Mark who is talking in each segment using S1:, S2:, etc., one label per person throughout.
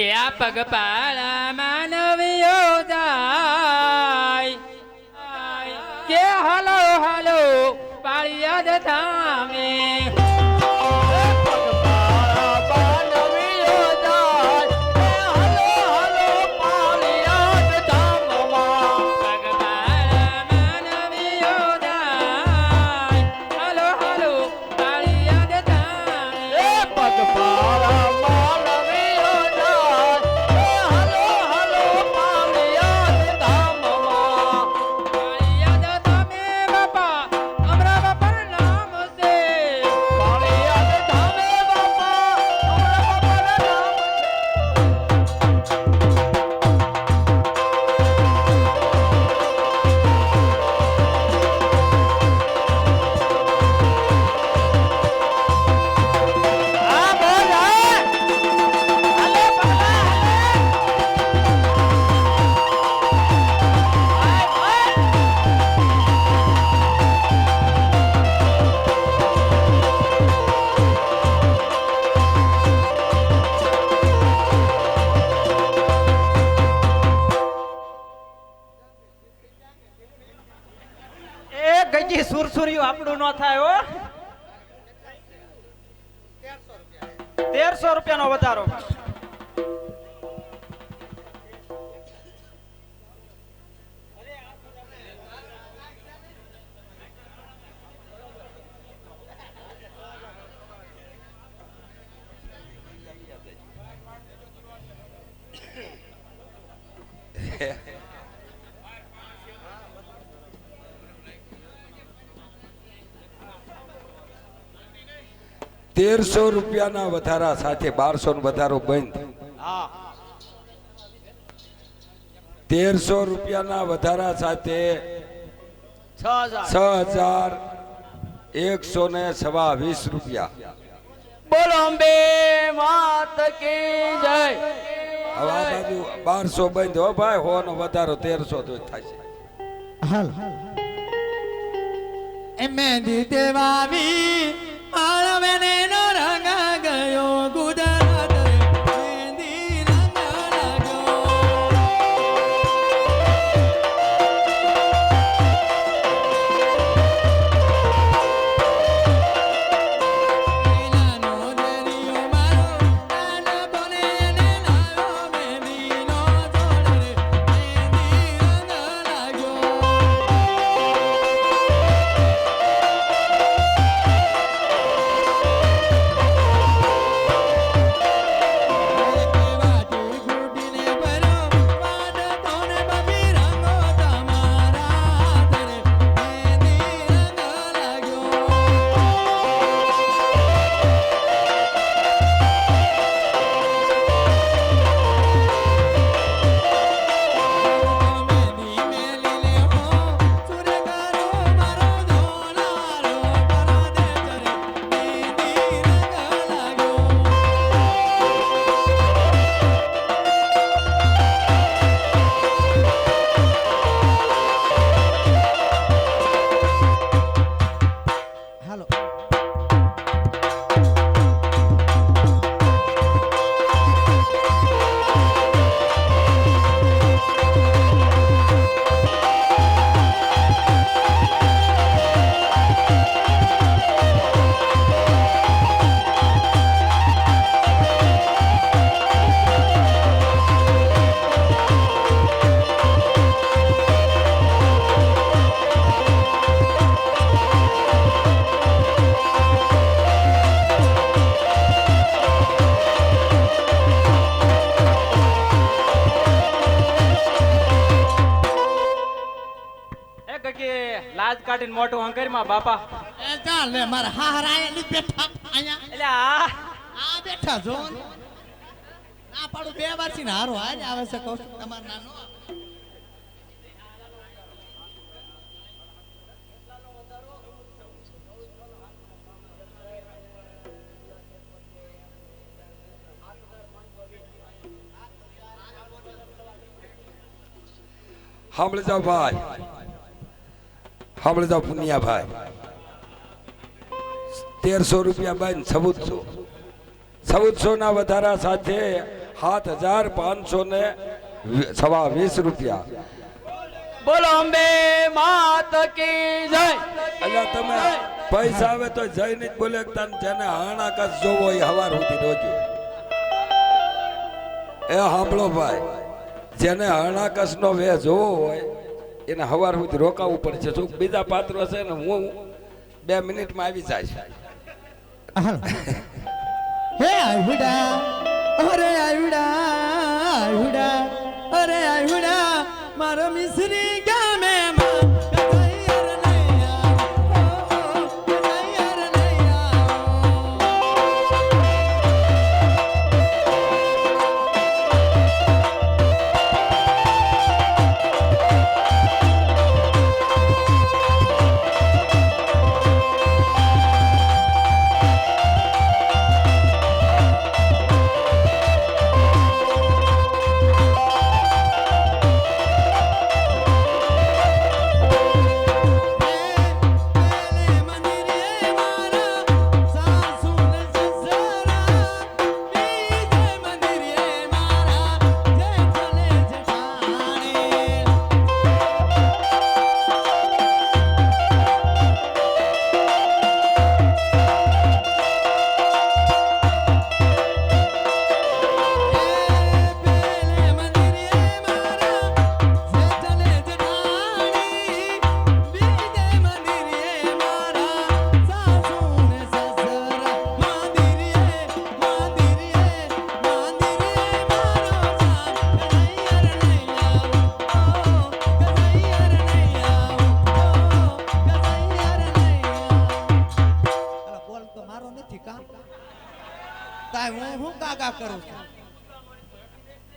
S1: એ આ પગપાળા માનવીઓ જાય કે હાલો હાલો પાળિયાદ થામે
S2: સુરસુરિયું આપણું ન થાય હો 1300 રૂપિયાનો વધારો
S3: ₹1300 વધારા સાથે 1200 નો વધારો બંધ. 1300 વધારા સાથે 6126 રૂપિયા.
S2: બોલો અંબે માત કી જય.
S3: હવે આ બાજુ 1200 બંધ હો ભાઈ, 100 નો વધારો 1300 તો થાય છે.
S4: હાલ એ મહેંદી દેવાવી આળવેને નો રંગ ગયો ગુજરાત મહેંદી રંગ લાગ્યો નાનો દરિયો મારો નાના બોને ને લાવ્યો મહેંદીનો જોડ રે મહેંદી રંગ લાગ્યો
S2: લાજ કાઢીને મોટું હંકારમાં બાપા
S4: એ ચાલ લે મારા હાહરાય બેઠા અહીંયા
S2: એટલે આ
S4: બેઠા જો ના પાડું 2 વાર થી હારો આજ આવે છે કહું તમાર નાનો
S3: સાંભળી જાઓ ભાઈ, સાંભળી જાઓ પુનિયા ભાઈ. 1300 રૂપિયા બંધ 1400 ના વધારા સાથે 7,526 રૂપિયા.
S2: બોલો અંબે માત કી જય.
S3: એટલે તમે પૈસા આવે તો જઈને જ બોલે કે તને જેને હાણાકસ જોવો એ હવાર સુધી રોજો. એ સાંભળો ભાઈ, જેને હાણાકસ નો વે જોવો હોય એને હવાર સુધી રોકાવું પડશે. શું બીજા પાત્રો છે ને હું 2 મિનિટમાં આવી જાય.
S4: હે આયુડા, અરે આયુડા, આયુડા, અરે આયુડા, મારો મિશ્રી ગામે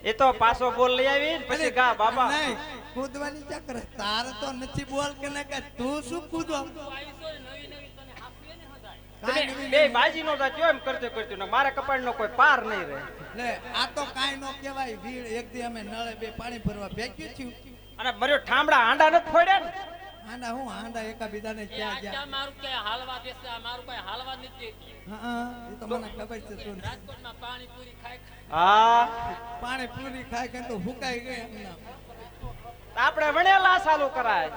S2: એ તો પાછો બોલ લઈ આવી ને પછી ગા બાબા.
S4: નહીં કૂદવાની ચક્ર તારે તો નથી બોલ કે ના કે તું શું કૂદવા
S2: તમે બે બાજી નો તા એમ કરતે કરતું ને મારા કપાળ નો કોઈ પાર નહીં રહે.
S4: લે આ તો કાઈ નો કહેવાય. વીડ એક દી અમે નળે બે પાણી ભરવા ભેગ્યું થયું
S2: અને મર્યો ઠામડા હાંડા નથી ફોડ્યા ને.
S4: આંડા હું આંડા એકાબીજાને ક્યાં ગયા.
S1: મારું કઈ હાલવા દેશે, મારું કઈ હાલવા નથી.
S4: હા એ તો મને ખબર છે. તું
S1: રાજકોટમાં પાણીપુરી ખાય
S2: હા
S4: પાણી પૂરી ખાય કે તો હુકાઈ ગઈ એમના.
S2: આપણે વણેલા ચાલુ કરાય.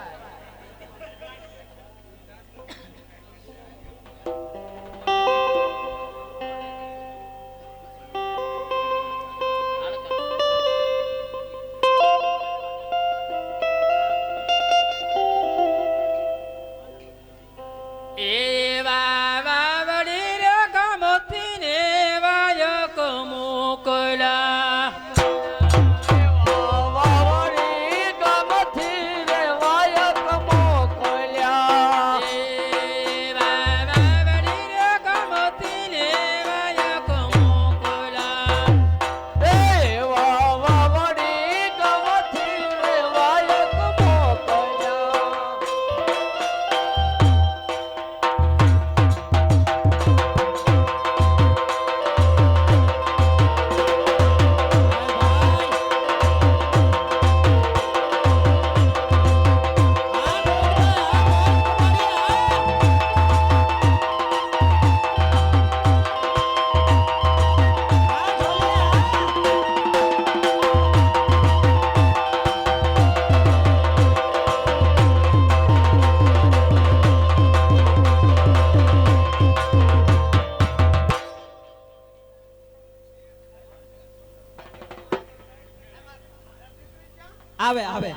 S4: આવે આવે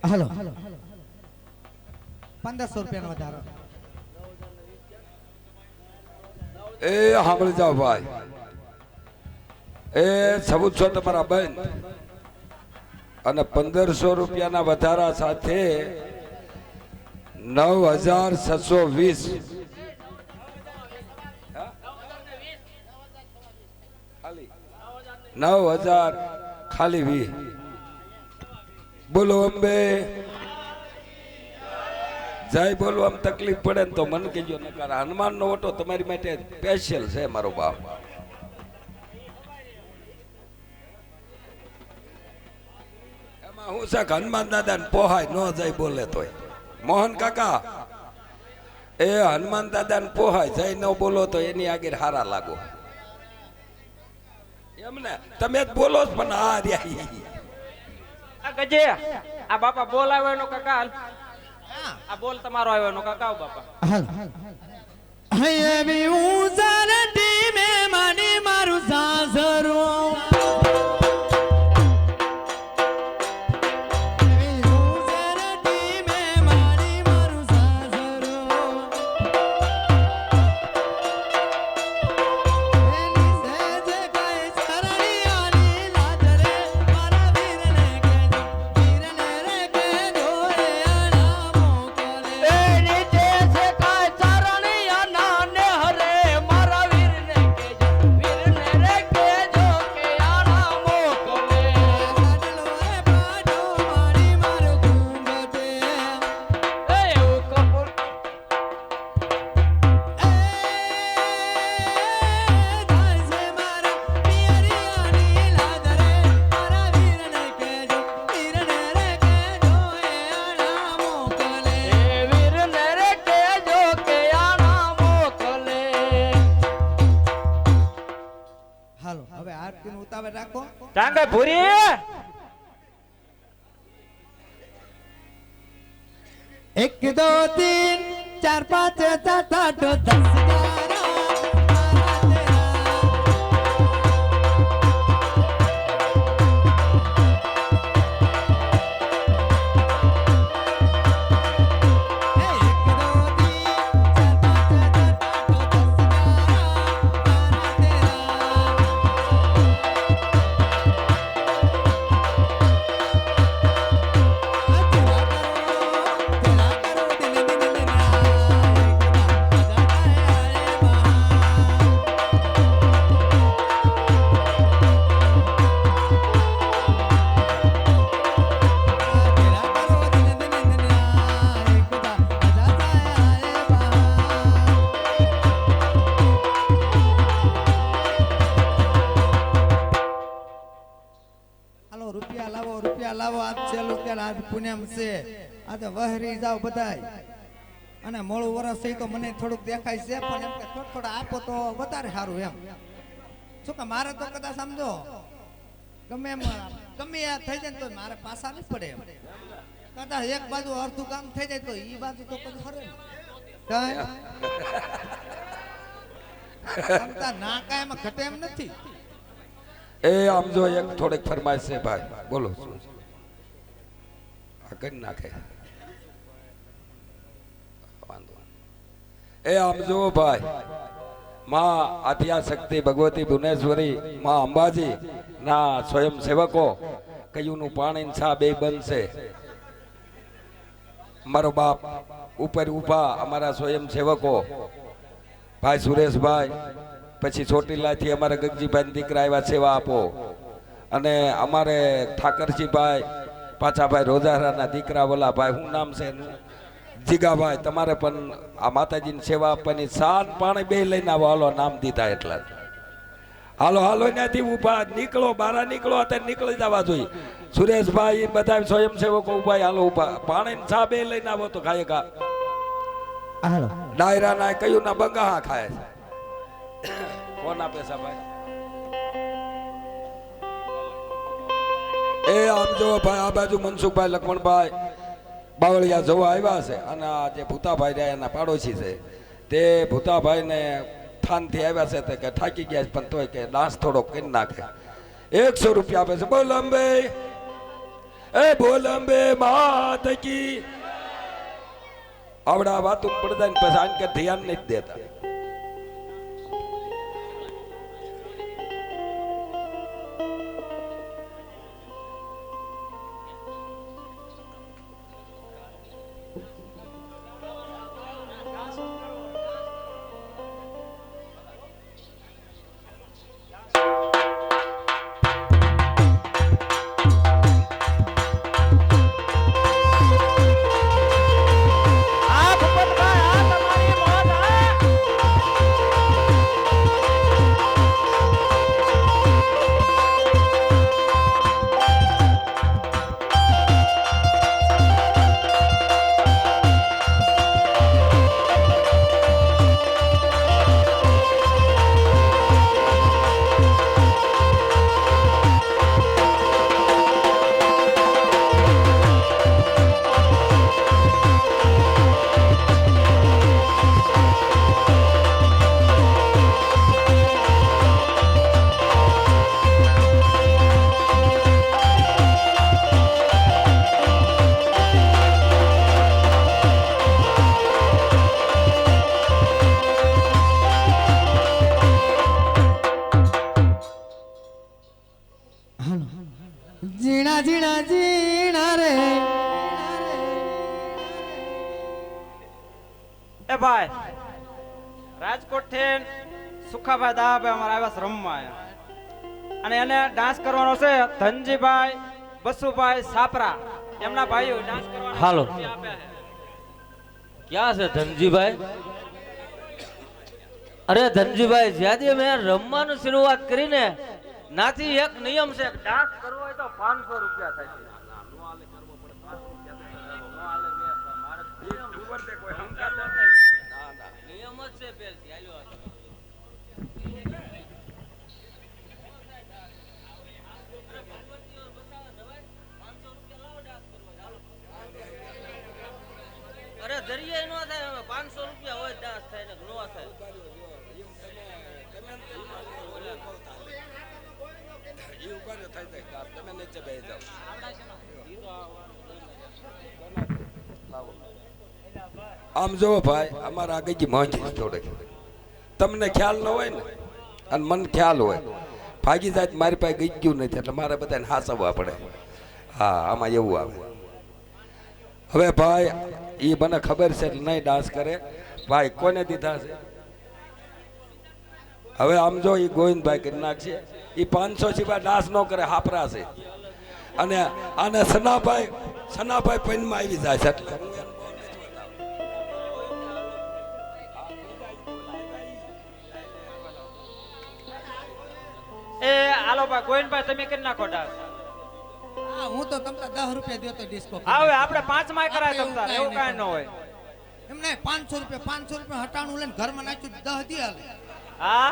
S4: હાલો 1500 રૂપિયાનો વધારો.
S3: એ સાંભળી જાઓ ભાઈ, એ સબૂત છો તમારા બેન અને 1500 રૂપિયાના વધારા સાથે 9,620 9,000 ખાલી 20. બોલો અંબે જય. બોલો આમ તકલીફ પડે ને તો મને કહેજો, નકર હનુમાન નો ઓટો તમારી માટે સ્પેશિયલ છે મારો બાપ. એમાં હું છે હનુમાન દાદા ને પોહાય ન જાય બોલે તોય. મોહન કાકા એ હનુમાન દાદા ને પોહાય જય ન બોલો તો એની આગળ હારા લાગો. એમ ને તમે જ બોલો જ પણ આ રહ્યા ઈ.
S2: આ ગજે આ બાપા બોલ આવ્યો એનો કાકા હાલ. આ બોલ તમારો આવ્યો એનો કાકા આવો બાપા.
S4: હૈયે બી ઉસરટી મે માની મારું સાસરું ઉસરટી મે માની મારું સાસરું એની સેજે કઈ શરણિયાની લાજ રે મારા વીરને કેજો રે કેજો એ આના મોકલે
S2: એની જે છે કાય ચારણિયા નાને હરે મારા વીરને કેજો રે કેજો કે આના મોકલે.
S4: લાડલો રે પાડો મારી મારો ઘૂંઘટે
S2: એ એવું કપૂર એ વીરને રે કેજો કે આના મોકલે.
S4: હાલો હવે આરતી નું ઉતાવળ રાખો
S2: ટાંગે ભૂરી
S4: એક દો તીન ચાર પાંચ સાત આઠ 10 હાલો રૂપિયા લાવો આજ છેલ્લું ત્યારે આજ પુણ્યમ છે આજે વહરી જાવ બધાય અને મોળું વરસ થઈ તો મને થોડુંક દેખાય છે પણ એમ કે થોડા આપો તો વધારે સારું એમ શું કે મારે તો કદાચ સમજો ગમે એમ ગમે આ થઈ જાય ને તો મારે પાછા નહીં પડે એમ કદાચ એક બાજુ અડધું કામ થઈ જાય તો ઈ બાજુ તો કદી ખરે ને કાંઈ ક્ષમતા ના કાંઈ એમાં ઘટે એમ નથી
S3: એ આમ જો એક થોડીક ફરમાઈશ છે ભાઈ બોલો શું છે? આ કરી નાખે વાંધો નહીં. એ આમ જો ભાઈ માં આદ્યા શક્તિ ભગવતી ભુવનેશ્વરી માં અંબાજી ના સ્વયં સેવકો કયુંનું પાણી ને છા બે બનશે. મારો બાપ ઉપર ઊભા અમારા સ્વયં સેવકો ભાઈ સુરેશભાઈ પછી ચોટીલાથી અમારા ગગજીભાઈ દીકરા આવ્યા સેવા આપો અને અમારે ઠાકરજીભાઈ પાછા ભાઈ રોજારાના દીકરા ઓલા ભાઈ શું નામ છે એનું? જીગાભાઈ તમારે પણ આ માતાજીની સેવા આપવાની સાત પાણી બે લઈને આવો હાલો નામ દીધા એટલા હાલો હાલો ત્યાંથી ઉભા નીકળો બારા નીકળો અત્યારે નીકળી જવા જોઈએ. સુરેશભાઈ બધા સ્વયંસેવકો ઉભા હાલો ઉભા પાણી ચા બે લઈને આવો તો ખાય કા ડાયરા ના કયું ના બંગા ખાય છે. કોણ આપે છે ભાઈ? એ આમ જો ભાઈ આ બાજુ મનસુખભાઈ લક્ષ્મણભાઈ બાવળિયા જોવા આવ્યા છે અને આ જે ભૂતાભાઈ રહ્યા એના પાડોશી છે તે ભૂતાભાઈ ને થાનથી આવ્યા છે તે કે થાકી ગયા છે પણ તોય કે ડાન્સ થોડો કરી નાખે 100 રૂપિયા આપે છે. બોલ અંબે એ બોલ અંબે માત કી આવડા વાતું પડતા ને પછી આન કે ધ્યાન નથી દેતા.
S2: આ ભૂપતભાઈ આ તમારી મોત આ
S5: સુખાભાઈ રાજકોટ થી સુખાભાઈ દાભાઈ અમારા આવ્યા છે રમવા અહીંયા. અને એને ડાન્સ કરવાનો છે ધનજીભાઈ બસુભાઈ સાપરા એમના ભાઈઓ ડાન્સ કરવાનો
S2: હાલો.
S5: રૂપિયા આપ્યા છે.
S2: ક્યાં છે ધનજીભાઈ? અરે ધનજીભાઈ, જ્યાંથી મેં રમવાનું શરૂઆત કરીને નાથી એક નિયમ છે, ડાન્સ કરવો હોય તો 500 રૂપિયા થાય છે. નિયમ જ છે પહેલથી. હાલો. અરે દરિયા નો થાય, હવે 500 રૂપિયા હોય ડાન્સ થાય ને નો થાય.
S3: આમ જો ભાઈ, અમારા આગળ મોજ થોડે તમને ખ્યાલ ન હોય ને અને મને ખ્યાલ હોય, ભાગી જાય મારી પાસે ગઈ ગયું નથી એટલે મારે બધાને હાસવવા પડે. હા, આમાં એવું આવે. હવે ભાઈ એ મને ખબર છે એટલે નહીં ડાન્સ કરે. ભાઈ કોને દીધા છે? હવે આમ જો એ ગોવિંદભાઈ કરી નાખશે. એ 500 સિવાય ડાન્સ ન કરે, હાપરા છે. અને આને સનાભાઈ પૈનમાં આવી જાય છે એટલે હું એને બહુ નથી બતાવતો.
S5: એ હાલો ભાઈ ગોવિંદભાઈ તમે કરી નાખો ડાન્સ.
S4: હા, હું તો તમને 10 રૂપિયા દ્યો તો ડિસ્કો
S5: હવે આપણે 5 માં કરાય તમતાર એવું કાંઈ ન હોય.
S4: એમને 500 રૂપિયા હટાણું લઈને ઘરમાં નાખ્યું 10 દી હાલે.
S5: હા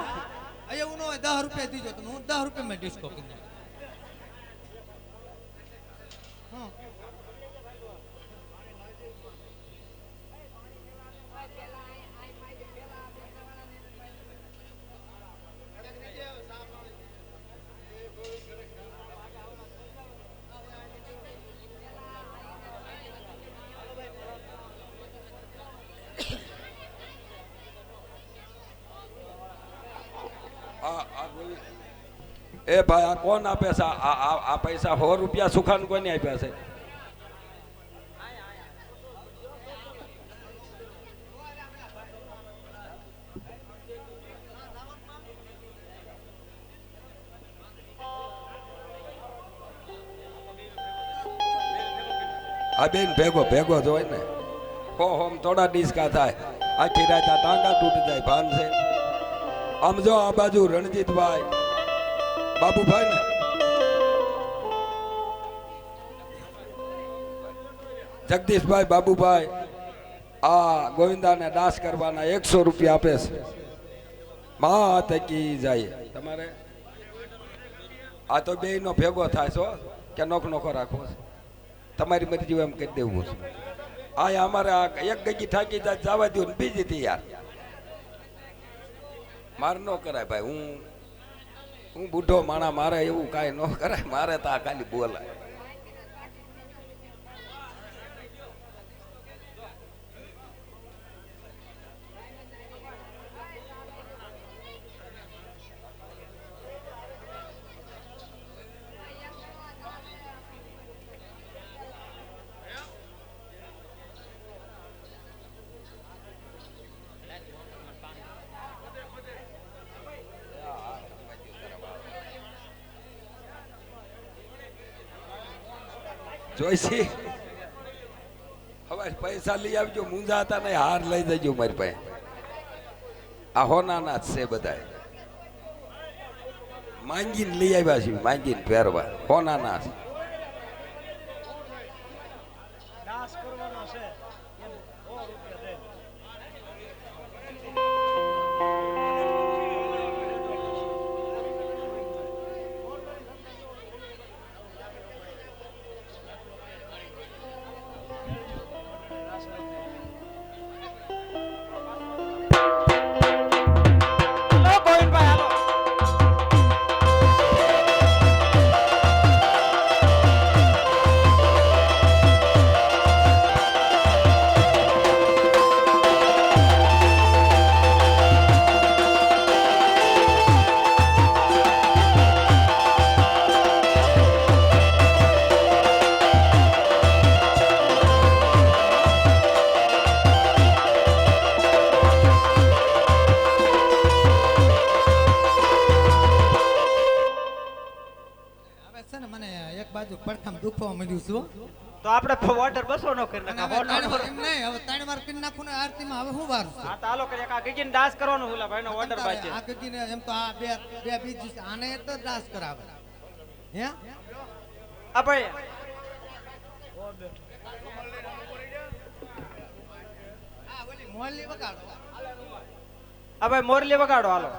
S4: એવું ન હોય 10 રૂપિયા દીજો તો હું 10 રૂપિયા માં ડિસ્કો કરી નાખું. હા.
S3: એ ભાઈ, આ કોણ આપે છે? આ પૈસા 100 રૂપિયા સુખાન કોને આપ્યા છે? આ બેન ભેગો જ હોય ને. હોમ થોડા ડિસ્કા થાય, આખી રાત આ ટાંગા તૂટી જાય. ભાન છે. આમ જો આ બાજુ રણજીતભાઈ બાબુભાઈ ને જગદીશભાઈ બાબુભાઈ આ ગોવિંદાને ડાન્સ કરવાના 100 રૂપિયા આપે છે. મા તકી જાય. તમારે આ તો બે નો ભેગો થાય છો કે નોખો રાખવો છે? તમારી મરજી એમ કહી દેવું છું. આ અમારે એક ગગી ઠાકી જાય જવા દો ને બીજી થી યાર મારે ન કરાય ભાઈ. હું બુઢો માણા, મારે એવું કાંઈ ન કરાય. મારે તો આ ખાલી બોલાય. જોઈશી હવે પૈસા લઈ આવજો. મૂંઝા હતા ને હાર લઈ જજો મારી પાસે. આ હોનાના જ છે બધા. માંગીને લઈ આવ્યા છે, માંગીને પહેરવા. હોનાના છે.
S5: હાલો ગોવિંદભાઈ હાલો.
S4: મારું પડખામ દુખવા મળ્યું છું
S5: તો આપણે ઓર્ડર બસો નો કરી
S4: અને
S5: નાખા
S4: હવે ત્રણ વાર એમ નહીં, હવે 3 વાર કરી નાખું ને આરતીમાં હવે શું વાર છે?
S5: હા તો હાલો કરી આ ગગીને ડાન્સ કરવાનું ઓલા ભાઈનો ઓર્ડર બાજે
S4: આ કીને એમ તો આ બે બીજી છે. આને તો દાસ કરાવે હે
S5: આ ભાઈ
S4: આ ઓલી મોહલ્લી વગાડો.
S5: આ ભાઈ મોરલી વગાડો હાલો